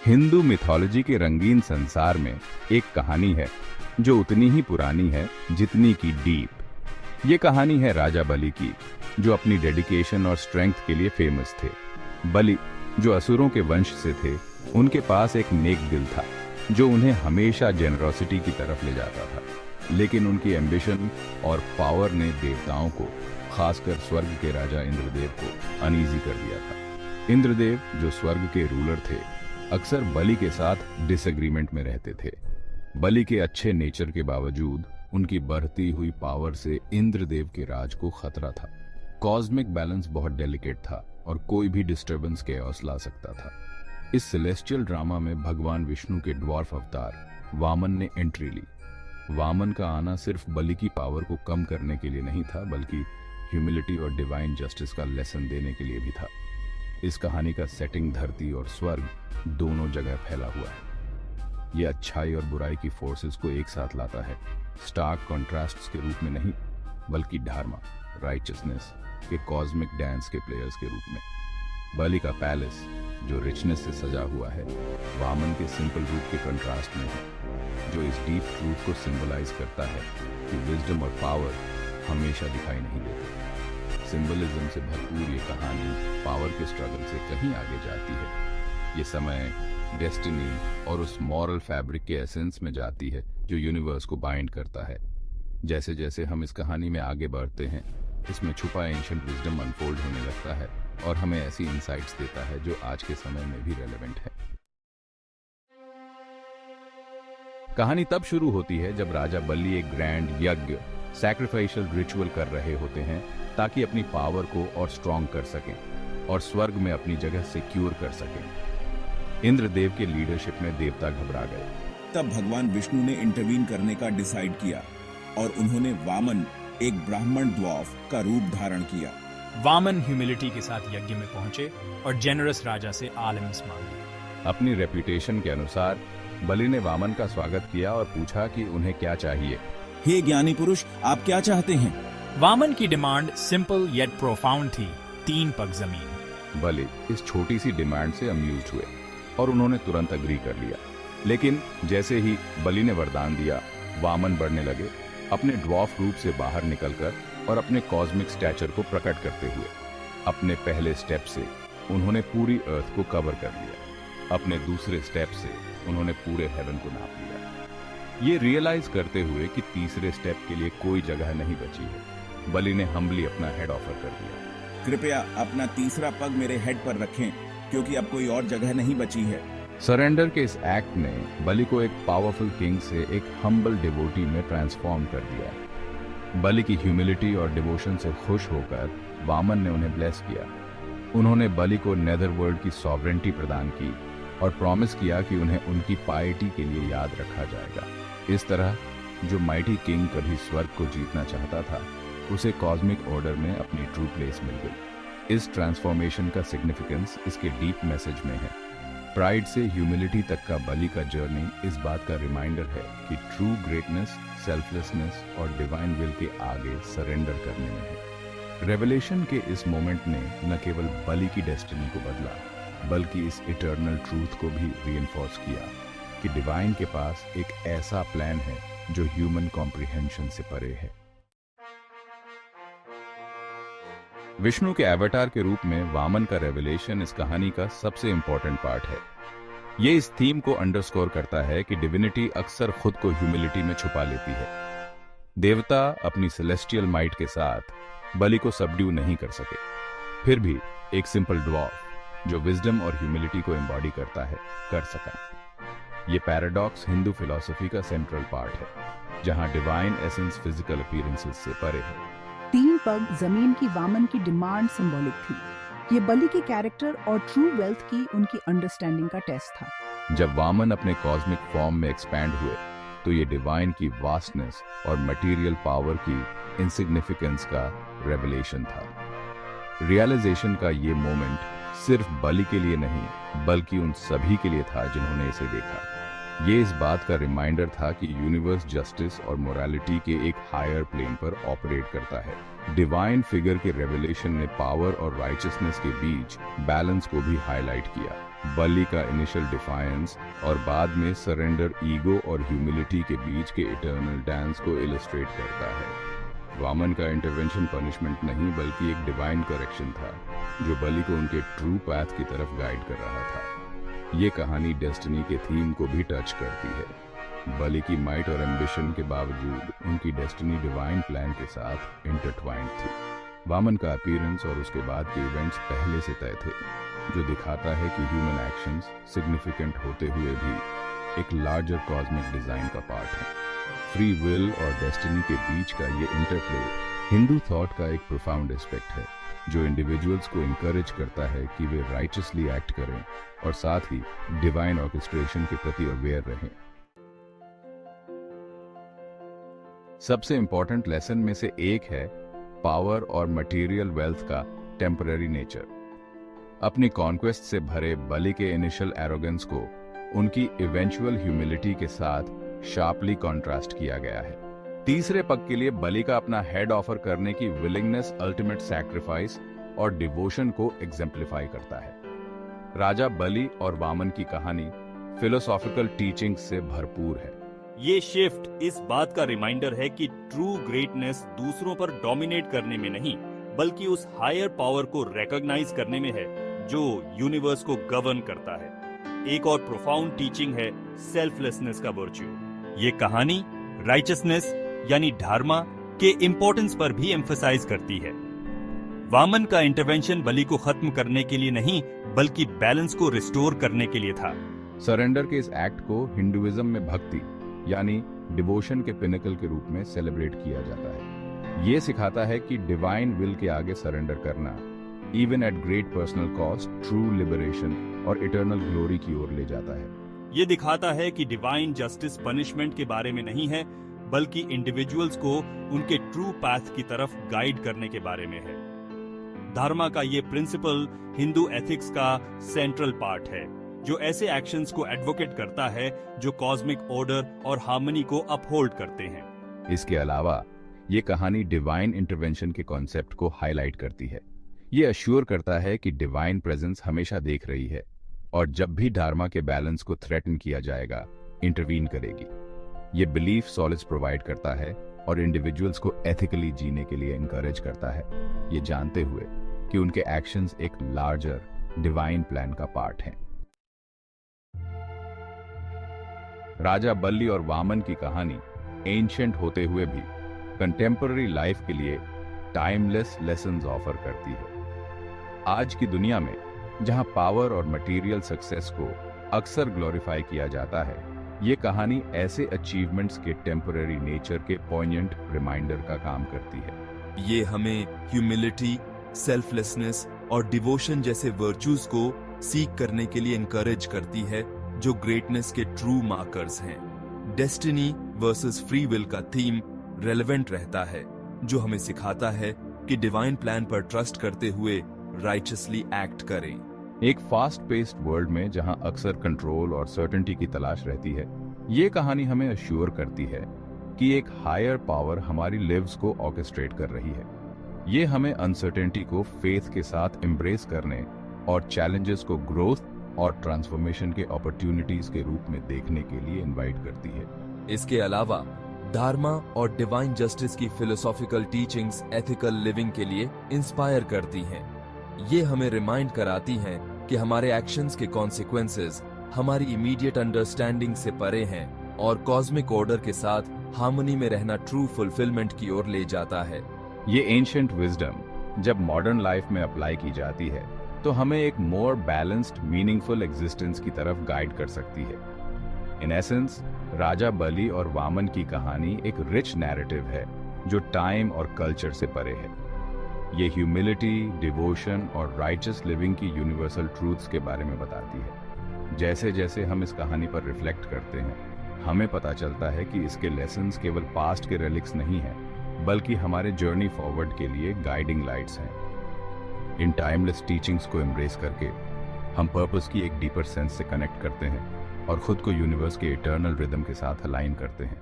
Hindu mythology के रंगीन संसार में एक कहानी है जो उतनी ही पुरानी है जितनी की डीप। ये कहानी है राजा बलि की, जो अपनी डेडिकेशन और स्ट्रेंथ के लिए फेमस थे। बलि, जो असुरों के वंश से थे, उनके पास एक नेक दिल था जो उन्हें हमेशा जेनरोसिटी की तरफ ले जाता था। लेकिन उनकी एम्बिशन और पावर ने देवताओं को, खासकर स्वर्ग के राजा इंद्रदेव को अनईजी कर दिया था। इंद्रदेव, जो स्वर्ग के रूलर थे, अक्सर बलि के साथ डिसएग्रीमेंट में रहते थे। बलि के अच्छे नेचर के बावजूद उनकी बढ़ती हुई पावर से इंद्रदेव के राज को खतरा था। कॉस्मिक बैलेंस बहुत डेलिकेट था और कोई भी डिस्टर्बेंस कैओस ला सकता था। इस सेलेस्टियल ड्रामा में भगवान विष्णु के ड्वार्फ अवतार वामन ने एंट्री ली। वामन का आना सिर्फ बलि की पावर को कम करने के लिए नहीं था, बल्कि ह्यूमिलिटी और डिवाइन जस्टिस का लेसन देने के लिए भी था। इस कहानी का सेटिंग धरती और स्वर्ग दोनों जगह फैला हुआ है। यह अच्छाई और बुराई की फोर्सेस को एक साथ लाता है, स्टार्क कॉन्ट्रास्ट्स के रूप में नहीं, बल्कि धर्म, राइचसनेस के कॉस्मिक डांस के प्लेयर्स के रूप में। बलि का पैलेस, जो रिचनेस से सजा हुआ है, वामन के सिंपल रूप के कंट्रास्ट में है, जो इस डीप ट्रूथ को सिंबलाइज करता है कि विजडम और पावर हमेशा दिखाई नहीं देते। सिंबलिज्म से भरपूर ये कहानी पावर के स्ट्रगल से कहीं आगे जाती है। ये समय, डेस्टिनी और उस मॉरल फैब्रिक के एसेंस में जाती है जो यूनिवर्स को बाइंड करता है। जैसे जैसे हम इस कहानी में आगे बढ़ते हैं, इसमें छुपा एंशिएंट विजडम अनफोल्ड होने लगता है और हमें ऐसी इंसाइट्स देता है जो आज के समय में भी रेलेवेंट है। कहानी तब शुरू होती है जब राजा बलि एक ग्रैंड यज्ञ, सैक्रिफिशियल रिचुअल कर रहे होते हैं ताकि अपनी पावर को और स्ट्रॉन्ग कर सकें और स्वर्ग में अपनी जगह सिक्योर कर सकें। इंद्रदेव के लीडरशिप में देवता घबरा गए। तब भगवान विष्णु ने इंटरवीन करने का डिसाइड किया और उन्होंने वामन, एक ब्राह्मण ड्वार्फ का रूप धारण किया। वामन ह्यूमिलिटी के साथ यज्ञ में पहुंचे और जेनरस राजा से आलम्स मांगी। अपनी रेपुटेशन के अनुसार बलि ने वामन का स्वागत किया और पूछा कि उन्हें क्या चाहिए। हे ज्ञानी पुरुष, आप क्या चाहते हैं? वामन की डिमांड सिंपल येट प्रोफाउंड थी, 3 पग जमीन। बलि इस छोटी सी डिमांड से अम्यूज्ड हुए और उन्होंने तुरंत अग्री कर लिया। लेकिन जैसे ही बलि ने वरदान दिया, वामन बढ़ने लगे, अपने ड्वार्फ रूप से बाहर निकलकर और अपने कॉस्मिक स्टैचर को प्रकट करते हुए। अपने पहले स्टेप से उन्होंने पूरी अर्थ को कवर कर लिया। अपने दूसरे स्टेप से उन्होंने पूरे हेवन को नाप लिया, ये रियलाइज करते हुए कि तीसरे स्टेप के लिए कोई जगह नहीं बची है। बलि ने हम्बली अपना हेड ऑफर कर दिया। कृपया अपना तीसरा पग मेरे हेड पर रखें, क्योंकि अब कोई और जगह नहीं बची है। सरेंडर के इस एक्ट ने बलि को एक पावरफुल किंग से एक हम्बल डिवोटी में ट्रांसफॉर्म कर दिया। बलि की ह्यूमिलिटी और डिवोशन से खुश होकर वामन ने उन्हें ब्लेस किया। उन्होंने बलि को नेदरवर्ल्ड की सॉवरेंटी प्रदान की और प्रॉमिस किया कि उन्हें उनकी पायटी के लिए याद रखा जाएगा। इस तरह जो माइटी किंग कभी स्वर्ग को जीतना चाहता था, उसे कॉस्मिक ऑर्डर में अपनी ट्रू प्लेस मिल गई। इस ट्रांसफॉर्मेशन का सिग्निफिकेंस इसके डीप मैसेज में है। प्राइड से ह्यूमिलिटी तक का बलि का जर्नी इस बात का रिमाइंडर है कि ट्रू ग्रेटनेस सेल्फलेसनेस और डिवाइन विल के आगे सरेंडर करने में है। रेवलेशन के इस मोमेंट ने न केवल बलि की डेस्टिनी को बदला, बल्कि इस इटर्नल ट्रूथ को भी रीइंफोर्स किया कि डिवाइन के पास एक ऐसा प्लान है जो ह्यूमन कॉम्प्रिहेंशन से परे है। विष्णु के एवतार के रूप में वामन का रेवलेशन इस कहानी का सबसे इंपॉर्टेंट पार्ट है। ये इस थीम को अंडरस्कोर करता है कि डिविनिटी अक्सर खुद को ह्यूमिलिटी में छुपा लेती है। देवता अपनी सेलेस्टियल माइट के साथ बलि को सबड्यू नहीं कर सके, फिर भी एक सिंपल ड्वार्फ जो विजडम और ह्यूमिलिटी को एम्बॉडी करता है, कर सका। ये पैराडॉक्स हिंदू फिलॉसफी का सेंट्रल पार्ट है, जहां डिवाइन एसेंस फिजिकल अपीयरेंसेस से परे है। 3 पग जमीन की वामन की डिमांड सिंबॉलिक थी। ये बलि के कैरेक्टर और ट्रू वेल्थ की उनकी अंडरस्टैंडिंग का टेस्ट था। जब वामन अपने कॉस्मिक फॉर्म में एक्सपैंड हुए, तो ये डिवाइन की वास्टनेस और मटेरियल पावर की इनसिग्निफिकेंस का रेवलेशन था। रियलाइजेशन का ये मोमेंट सिर्फ बलि के लिए नहीं, बल्कि उन सभी के लिए था जिन्होंने इसे देखा। ये इस बात का रिमाइंडर था कि यूनिवर्स जस्टिस और मोरालिटी के एक हायर प्लेन पर ऑपरेट करता है। डिवाइन फिगर के रेवलेशन ने पावर और राइचसनेस के बीच बैलेंस को भी हाईलाइट किया। बलि का इनिशियल डिफायंस और बाद में सरेंडर ईगो और ह्यूमिलिटी के बीच के इटर्नल डांस को इलस्ट्रेट करता है। वामन का इंटरवेंशन पनिशमेंट नहीं बल्कि एक डिवाइन करेक्शन था जो बलि को उनके ट्रू पाथ की तरफ गाइड कर रहा था। ये कहानी डेस्टिनी के थीम को भी टच करती है। बलि की माइट और एम्बिशन के बावजूद उनकी डेस्टिनी डिवाइन प्लान के साथ इंटरट्वाइंड थी। वामन का अपीयरेंस और उसके बाद के इवेंट्स पहले से तय थे, जो दिखाता है कि ह्यूमन एक्शंस सिग्निफिकेंट होते हुए भी एक लार्जर कॉस्मिक डिजाइन का पार्ट है। फ्री विल और डेस्टिनी के बीच का ये इंटरप्ले हिंदू थॉट का एक प्रोफाउंड एस्पेक्ट है, जो इंडिविजुअल्स को इनकरेज करता है कि वे राइचसली एक्ट करें और साथ ही डिवाइन ऑर्केस्ट्रेशन के प्रति अवेयर रहें। सबसे इंपॉर्टेंट लेसन में से एक है पावर और मटेरियल वेल्थ का टेम्पररी नेचर। अपनी कॉन्क्वेस्ट से भरे बलि के इनिशियल एरोगेंस को उनकी इवेंचुअल ह्यूमिलिटी के साथ शार्पली कॉन्ट्रास्ट किया गया है। तीसरे पग के लिए बलि का अपना हेड ऑफर करने की विलिंगनेस अल्टीमेट सैक्रिफाइस और डिवोशन को एग्जेम्प्लीफाई करता है। राजा बलि और वामन की कहानी फिलोसॉफिकल टीचिंग्स से भरपूर है। ये शिफ्ट इस बात का रिमाइंडर है कि ट्रू ग्रेटनेस दूसरों पर डोमिनेट करने में नहीं, बल्कि उस हायर पावर को रिकॉग्नाइज करने में है जो यूनिवर्स को गवर्न करता है। एक और प्रोफाउंड टीचिंग है सेल्फलेसनेस का वर्च्यू। ये कहानी राइचसनेस यानी धर्मा के इंपॉर्टेंस पर भी एम्फसाइज करती है। वामन का इंटरवेंशन बलि को खत्म करने के लिए नहीं, बल्कि बैलेंस को रिस्टोर करने के लिए था। सरेंडर के इस एक्ट को हिंदुइज्म में भक्ति यानी डिवोशन के पिनकल के रूप में सेलिब्रेट किया जाता है। ये सिखाता है कि डिवाइन विल के आगे सरेंडर करना, even at great personal cost, true liberation और इटर्नल ग्लोरी की ओर ले जाता है। ये दिखाता है कि डिवाइन जस्टिस पनिशमेंट के बारे में नहीं है, बल्कि इंडिविजुअल्स को उनके ट्रू पाथ की तरफ गाइड करने के बारे में है। धर्मा का ये प्रिंसिपल हिंदू एथिक्स का सेंट्रल पार्ट है, जो ऐसे एक्शंस को एडवोकेट करता है जो कॉस्मिक ऑर्डर और हार्मनी को अपहोल्ड करते हैं। इसके अलावा ये कहानी डिवाइन इंटरवेंशन के कॉन्सेप्ट को हाईलाइट करती है। ये अश्योर करता है कि डिवाइन प्रेजेंस हमेशा देख रही है और जब भी धर्मा के बैलेंस को थ्रेटन किया जाएगा, इंटरवीन करेगी। ये बिलीफ सॉलिस प्रोवाइड करता है और इंडिविजुअल्स को एथिकली जीने के लिए इनकरेज करता है, ये जानते हुए कि उनके एक्शंस एक लार्जर डिवाइन प्लान का पार्ट हैं। राजा बलि और वामन की कहानी एंशिएंट होते हुए भी कंटेम्पररी लाइफ के लिए टाइमलेस लेसन्स ऑफर करती है। आज की दुनिया में जहां पावर और मटेरियल सक्सेस को अक्सर ग्लोरीफाई किया जाता है, ये कहानी ऐसे अचीवमेंट्स के टेम्पररी नेचर के पॉइंट रिमाइंडर का काम करती है। ये हमें ह्यूमिलिटी, सेल्फलेसनेस और डिवोशन जैसे वर्च्यूज को सीख करने के लिए इनकरेज करती है, जो ग्रेटनेस के ट्रू मार्कर्स हैं। डेस्टिनी वर्सेस फ्री विल का थीम रेलेवेंट रहता है, जो हमें सिखाता है कि डिवाइन प्लान पर ट्रस्ट करते हुए राइचसली एक्ट करें। एक फास्ट पेस्ड वर्ल्ड में जहां अक्सर कंट्रोल और सर्टेनिटी की तलाश रहती है, ये कहानी हमें अश्योर करती है कि एक हायर पावर हमारी लिव्स को ऑर्केस्ट्रेट कर रही है। ये हमें अनसर्टेनिटी को फेथ के साथ एम्ब्रेस करने और चैलेंजेस को ग्रोथ और ट्रांसफॉर्मेशन के अपॉर्चुनिटीज के रूप में देखने के लिए इनवाइट करती है। इसके अलावा धर्मा और डिवाइन जस्टिस की फिलोसॉफिकल टीचिंग्स एथिकल लिविंग के लिए इंस्पायर करती हैं। ये हमें रिमाइंड कराती हैं कि हमारे एक्शंस के कॉन्सिक्वेंसेस हमारी इमीडिएट अंडरस्टैंडिंग से परे हैं और कॉस्मिक ऑर्डर के साथ हार्मनी में रहना ट्रू फुलफिलमेंट की ओर ले जाता है। ये एंशिएंट विजडम जब मॉडर्न लाइफ में अप्लाई की जाती है तो हमें एक मोर बैलेंस्ड मीनिंगफुल एग्जिस्टेंस की तरफ गाइड कर सकती है। इन एसेंस, राजा बलि और वामन की कहानी एक रिच नैरेटिव है जो टाइम और कल्चर से परे है। ये ह्यूमिलिटी, डिवोशन और राइचस लिविंग की यूनिवर्सल ट्रूथ्स के बारे में बताती है। जैसे जैसे हम इस कहानी पर रिफ्लेक्ट करते हैं, हमें पता चलता है कि इसके लेसन्स केवल पास्ट के रिलिक्स नहीं हैं, बल्कि हमारे जर्नी फॉरवर्ड के लिए गाइडिंग लाइट्स हैं। इन टाइमलेस टीचिंग्स को एम्ब्रेस करके हम पर्पस की एक डीपर सेंस से कनेक्ट करते हैं और खुद को यूनिवर्स के इटर्नल रिदम के साथ अलाइन करते हैं।